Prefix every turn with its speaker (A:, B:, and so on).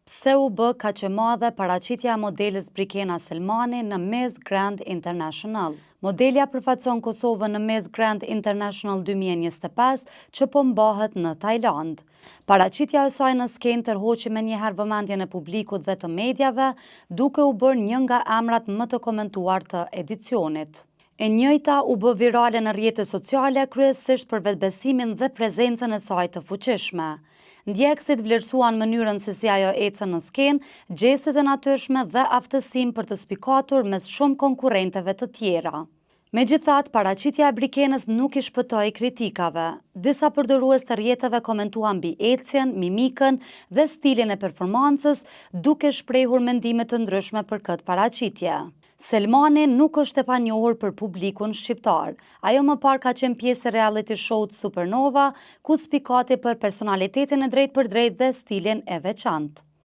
A: Pse u bë kaq e madhe paraqitja e modeles Brikena Selmani në Miss Grand International? Modelja përfaqëson Kosovën në Miss Grand International 2025 që po mbahet në Tajland. Paraqitja e saj në skenë tërhoqi menjëherë vëmendjen e publikut dhe të mediave, duke u bërë një nga emrat më të komentuar të edicionit. E njëjta u bë virale në rrjetet sociale, kryesisht për vetbesimin dhe prezencën e saj të fuqishme. Ndjekësit vlerësuan mënyrën se si ajo ecën në skenë, gjestet e natyrshme dhe aftësinë për të spikatur mes shumë konkurrenteve të tjera. Megjithatë, paraqitja e Brikenës nuk i shpëtoi kritikave. Disa përdorues të rrjeteve komentuan mbi ecjen, mimikën dhe stilin e performancës, duke shprehur mendime të ndryshme për këtë paraqitje. Selmani nuk është e panjohur për publikun shqiptar. Ajo më parë ka qenë pjesë e reality show-t Supernova, ku spikati për personalitetin e drejtpërdrejtë dhe stilin e veçantë.